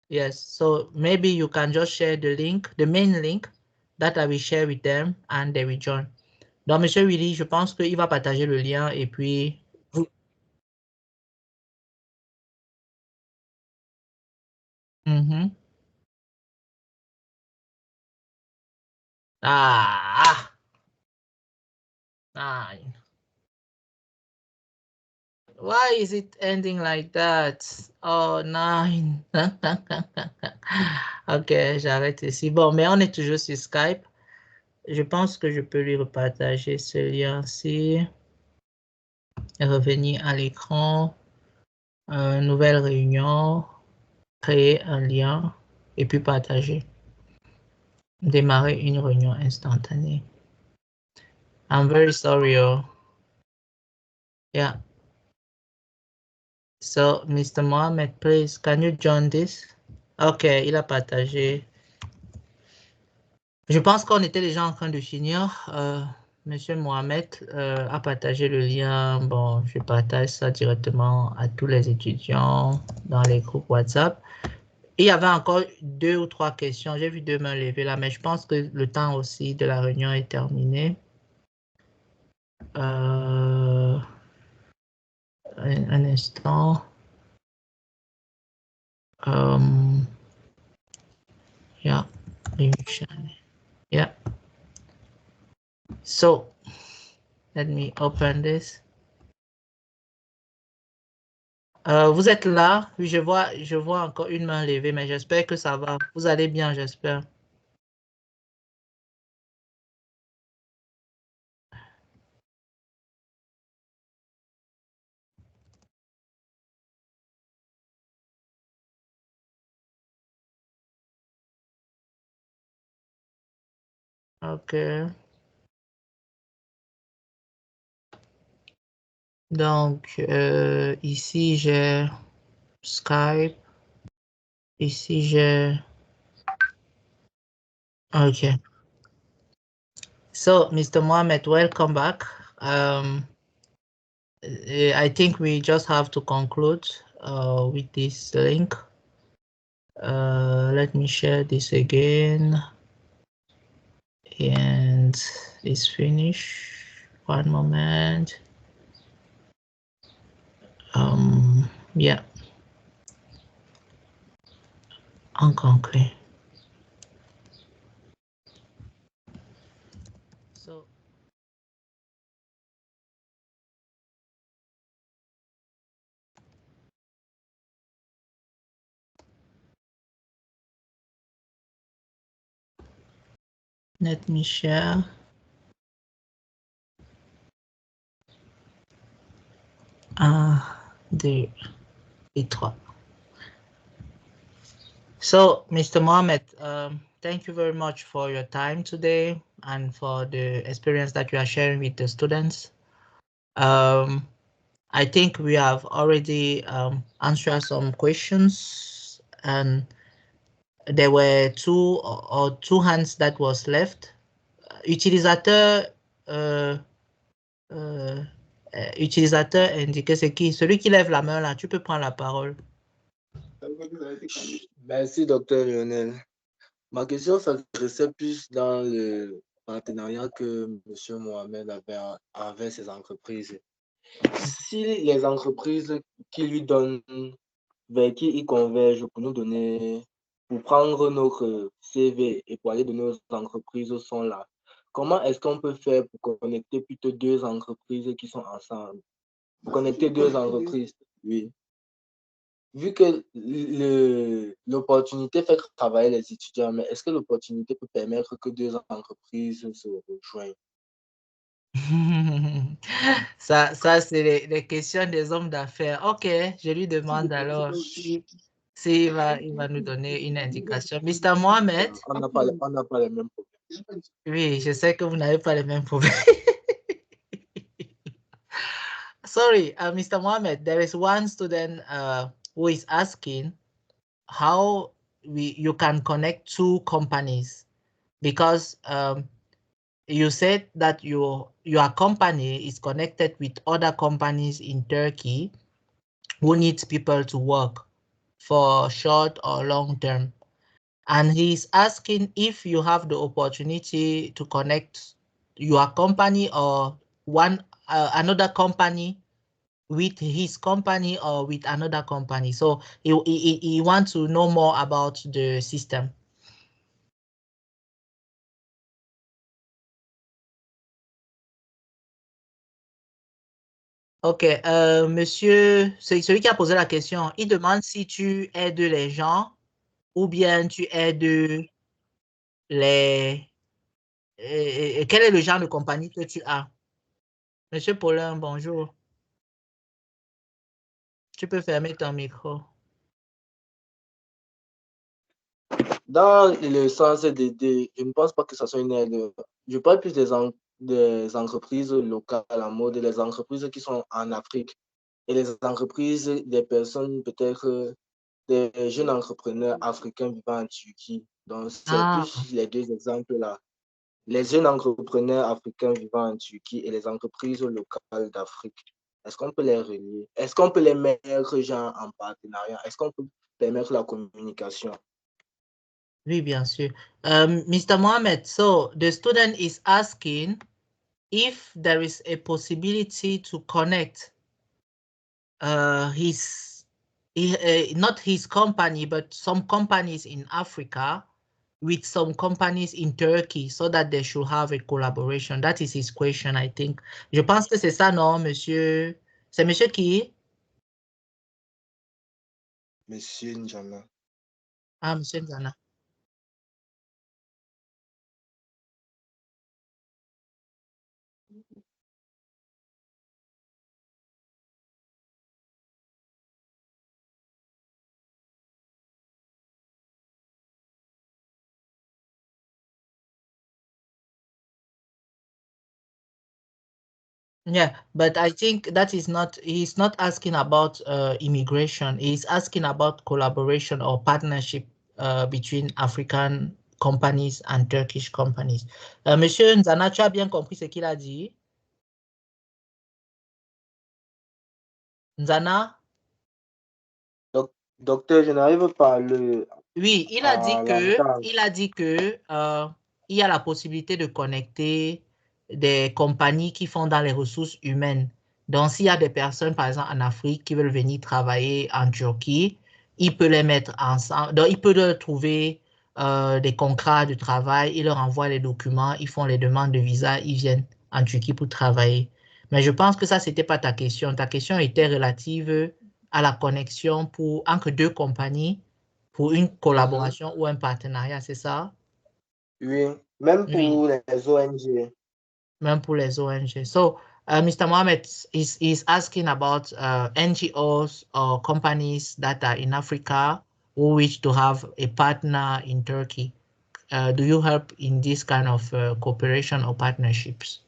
Yes, so maybe you can just share the link, the main link that I will share with them and they will join. Donc, Monsieur Willy, je pense qu'il va partager le lien et puis... Ah! 9. Why is it ending like that? Oh, 9. OK, j'arrête ici. Bon, mais on est toujours sur Skype. Je pense que je peux lui repartager ce lien-ci. Revenir à l'écran. Nouvelle réunion. Créer un lien. Et puis partager. Démarrer une réunion instantanée. I'm very sorry. Yeah. So, Mr. Mohammed, please, can you join this? OK, il a partagé. Je pense qu'on était déjà en train de finir. Monsieur Mohamed a partagé le lien. Bon, je partage ça directement à tous les étudiants dans les groupes WhatsApp. Il y avait encore 2 ou 3 questions. J'ai vu 2 mains levées là, mais je pense que le temps aussi de la réunion est terminé. Un instant. Yeah. Yeah. So, let me open this. Vous êtes là? Oui, je vois encore une main levée, mais j'espère que ça va. Vous allez bien, j'espère. OK. Donc, ici, j'ai Skype. Ici, j'ai Okay. So, Mr. Mohammed, welcome back. I think we just have to conclude with this link. Let me share this again. And it's finished. One moment. Yeah. Unconcrete. So let me share. The E3. So, Mr. Mohammed, thank you very much for your time today and for the experience that you are sharing with the students. I think we have already answered some questions, and there were two hands that was left. Utilisateur, utilisateur indiqué, c'est qui? Celui qui lève la main là, tu peux prendre la parole. Merci, Dr. Lionel. Ma question s'adressait plus dans le partenariat que M. Mohamed avait avec ses entreprises. Si les entreprises qui lui donnent, vers qui il converge pour nous donner, pour prendre notre CV et pour aller donner aux entreprises sont là, comment est-ce qu'on peut faire pour connecter plutôt deux entreprises qui sont ensemble? Pour connecter deux entreprises, oui. Vu que l'opportunité fait travailler les étudiants, mais est-ce que l'opportunité peut permettre que deux entreprises se rejoignent? Ça c'est les questions des hommes d'affaires. Ok, je lui demande alors s'il va nous donner une indication. Mr. Mohamed? On n'a pas les mêmes problèmes. Oui, je sais que vous n'avez pas les mêmes problèmes. Sorry, Mr. Mohamed, there is one student who is asking how you can connect two companies, because you said that your company is connected with other companies in Turkey who needs people to work for short or long term. And he's asking if you have the opportunity to connect your company or another company with his company or with another company. So he wants to know more about the system. Ok, monsieur, c'est celui qui a posé la question. Il demande si tu aides les gens ou bien tu aides les... quel est le genre de compagnie que tu as? Monsieur Paulin, bonjour. Tu peux fermer ton micro. Dans le sens d'aider, je ne pense pas que ça soit une aide. Je parle plus des entreprises locales en mode les entreprises qui sont en Afrique et les entreprises des personnes, peut-être des jeunes entrepreneurs africains vivant en Turquie. Donc, c'est plus les deux exemples-là. Les jeunes entrepreneurs africains vivant en Turquie et les entreprises locales d'Afrique. Est-ce qu'on peut les relier? Est-ce qu'on peut les mettre genre, en partenariat? Est-ce qu'on peut permettre la communication? Oui, bien sûr. Mr. Mohammed, so the student is asking if there is a possibility to connect not his company, but some companies in Africa with some companies in Turkey so that they should have a collaboration. That is his question, I think. Je pense que c'est ça, non, monsieur? C'est monsieur qui? Monsieur Njana. Ah, monsieur Njana. Yeah, but I think that is not, he's not asking about immigration. He's asking about collaboration or partnership between African companies and Turkish companies. Monsieur Nzana, tu as bien compris ce qu'il a dit? Nzana? Docteur, je n'arrive pas à le... Oui, il a dit que, l'entendre. il y a la possibilité de connecter des compagnies qui font dans les ressources humaines. Donc, s'il y a des personnes, par exemple, en Afrique, qui veulent venir travailler en Turquie, il peut les mettre ensemble. Donc, il peut leur trouver des contrats de travail, il leur envoie les documents, ils font les demandes de visa, ils viennent en Turquie pour travailler. Mais je pense que ça, ce n'était pas ta question. Ta question était relative à la connexion entre deux compagnies pour une collaboration ou un partenariat, c'est ça? Oui, même Oui, pour les ONG. même pour les ONG. So, Mr. Mohammed is asking about NGOs or companies that are in Africa who wish to have a partner in Turkey. Do you help in this kind of cooperation or partnerships?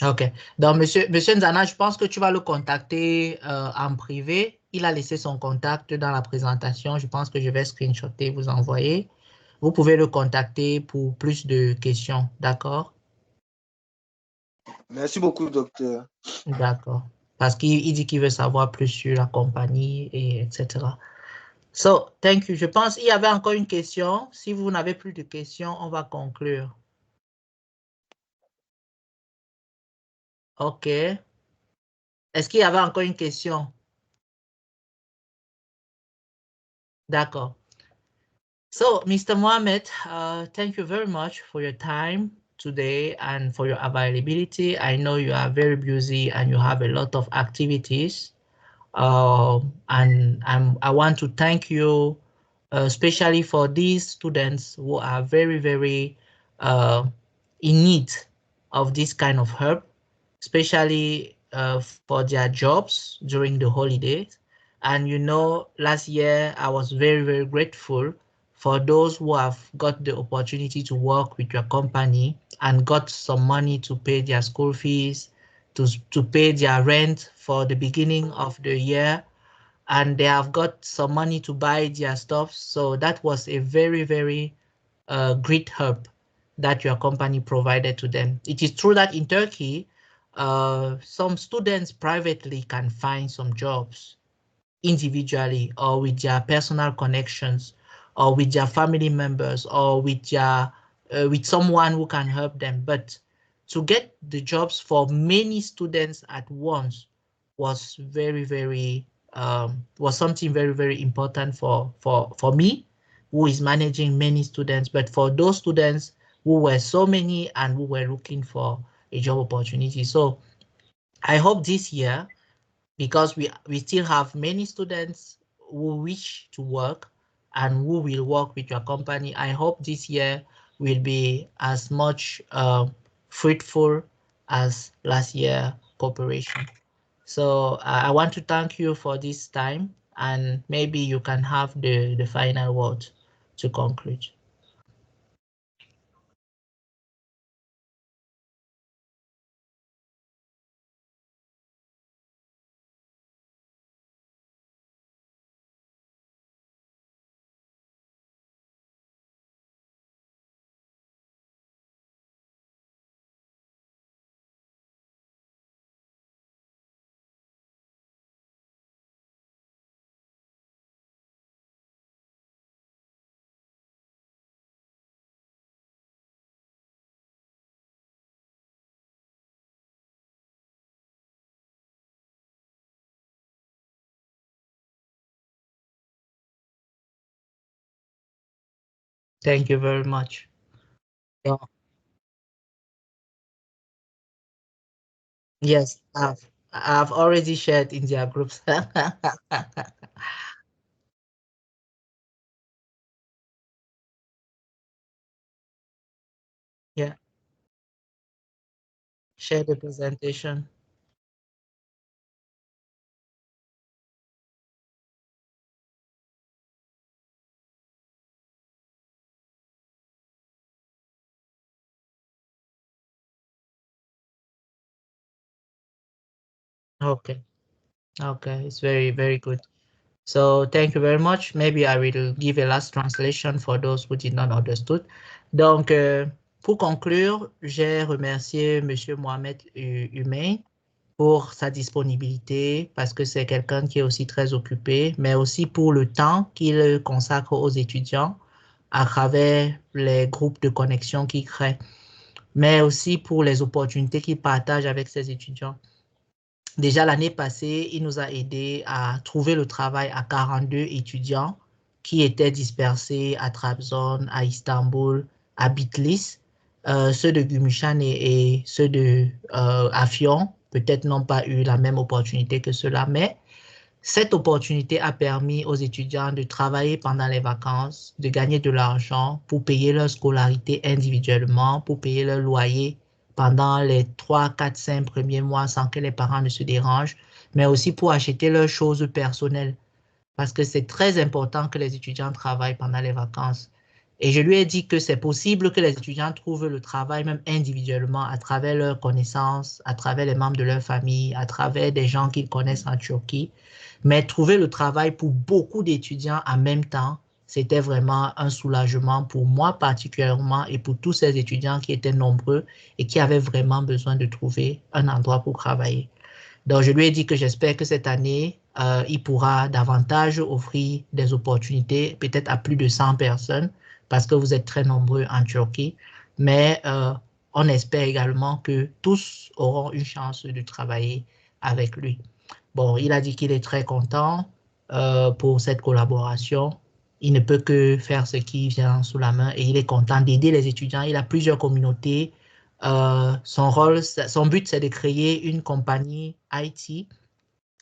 OK. Donc, monsieur Nzana, je pense que tu vas le contacter en privé. Il a laissé son contact dans la présentation. Je pense que je vais screenshotter, vous envoyer. Vous pouvez le contacter pour plus de questions. D'accord? Merci beaucoup, docteur. D'accord. Parce qu'il dit qu'il veut savoir plus sur la compagnie, et etc. So, thank you. Je pense qu'il y avait encore une question. Si vous n'avez plus de questions, on va conclure. OK. Est-ce qu'il y avait encore une question? D'accord. So, Mr. Mohammed, thank you very much for your time today and for your availability. I know you are very busy and you have a lot of activities. And I want to thank you, especially for these students who are very, very in need of this kind of help, especially for their jobs during the holidays. And you know, last year I was very, very grateful for those who have got the opportunity to work with your company and got some money to pay their school fees, to pay their rent for the beginning of the year, and they have got some money to buy their stuff. So that was a very, very great help that your company provided to them. It is true that in Turkey, some students privately can find some jobs individually or with their personal connections or with their family members or with someone who can help them. But to get the jobs for many students at once was very, very was something very, very important for me, who is managing many students. But for those students who were so many and who were looking for a job opportunity. So I hope this year, because we still have many students who wish to work and who will work with your company, I hope this year will be as much fruitful as last year cooperation. So I want to thank you for this time, and maybe you can have the final word to conclude. Thank you very much. Yeah. Yes, I've already shared in their groups. Yeah, share the presentation. Okay, okay, it's very, very good. So thank you very much. Maybe I will give a last translation for those who did not understood. Donc, pour conclure, j'ai remercié Monsieur Mohamed Humain pour sa disponibilité, parce que c'est quelqu'un qui est aussi très occupé, mais aussi pour le temps qu'il consacre aux étudiants à travers les groupes de connexion qu'il crée, mais aussi pour les opportunités qu'il partage avec ses étudiants. Déjà l'année passée, il nous a aidé à trouver le travail à 42 étudiants qui étaient dispersés à Trabzon, à Istanbul, à Bitlis. Ceux de Gümüşhane et ceux de Afyon, peut-être n'ont pas eu la même opportunité que ceux-là, mais cette opportunité a permis aux étudiants de travailler pendant les vacances, de gagner de l'argent pour payer leur scolarité individuellement, pour payer leur loyer pendant les 3, 4, 5 premiers mois sans que les parents ne se dérangent, mais aussi pour acheter leurs choses personnelles. Parce que c'est très important que les étudiants travaillent pendant les vacances. Et je lui ai dit que c'est possible que les étudiants trouvent le travail même individuellement à travers leurs connaissances, à travers les membres de leur famille, à travers des gens qu'ils connaissent en Turquie. Mais trouver le travail pour beaucoup d'étudiants en même temps, c'était vraiment un soulagement pour moi particulièrement et pour tous ces étudiants qui étaient nombreux et qui avaient vraiment besoin de trouver un endroit pour travailler. Donc, je lui ai dit que j'espère que cette année, il pourra davantage offrir des opportunités, peut-être à plus de 100 personnes, parce que vous êtes très nombreux en Turquie. Mais on espère également que tous auront une chance de travailler avec lui. Bon, il a dit qu'il est très content pour cette collaboration. Il ne peut que faire ce qui vient sous la main et il est content d'aider les étudiants. Il a plusieurs communautés. Son but, c'est de créer une compagnie IT.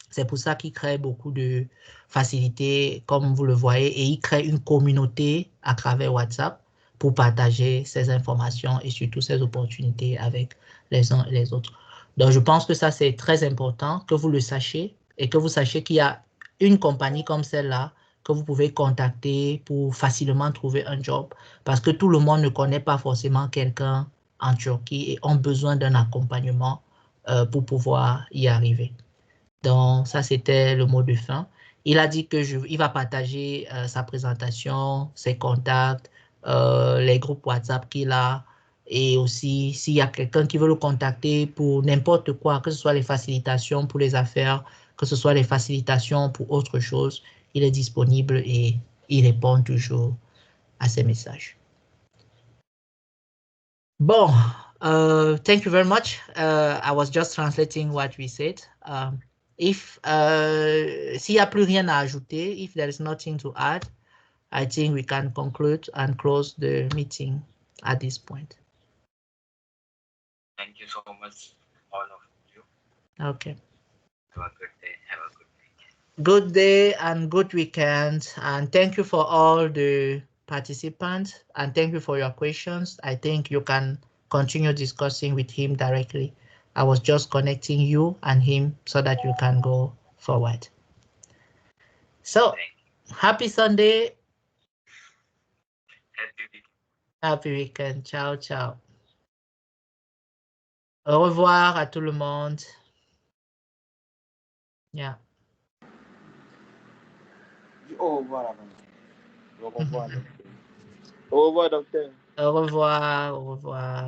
C'est pour ça qu'il crée beaucoup de facilités, comme vous le voyez, et il crée une communauté à travers WhatsApp pour partager ses informations et surtout ses opportunités avec les uns et les autres. Donc, je pense que ça, c'est très important que vous le sachiez et que vous sachiez qu'il y a une compagnie comme celle-là que vous pouvez contacter pour facilement trouver un job parce que tout le monde ne connaît pas forcément quelqu'un en Turquie et ont besoin d'un accompagnement pour pouvoir y arriver. Donc, ça, c'était le mot de fin. Il a dit qu'il va partager sa présentation, ses contacts, les groupes WhatsApp qu'il a, et aussi s'il y a quelqu'un qui veut le contacter pour n'importe quoi, que ce soit les facilitations pour les affaires, que ce soit les facilitations pour autre chose, il est disponible et il répond toujours à ces messages. Bon, thank you very much. I was just translating what we said. S'il n'y a plus rien à ajouter, if there is nothing to add, I think we can conclude and close the meeting at this point. Thank you so much, all of you. Okay. Have a good day. Have a good weekend. Good day and good weekend. And thank you for all the participants. And thank you for your questions. I think you can continue discussing with him directly. I was just connecting you and him so that you can go forward. So, happy Sunday. Happy weekend. Happy weekend. Ciao, ciao. Au revoir à tout le monde. Yeah. Au revoir. Au revoir, docteur. Au revoir, docteur. Au revoir, au revoir.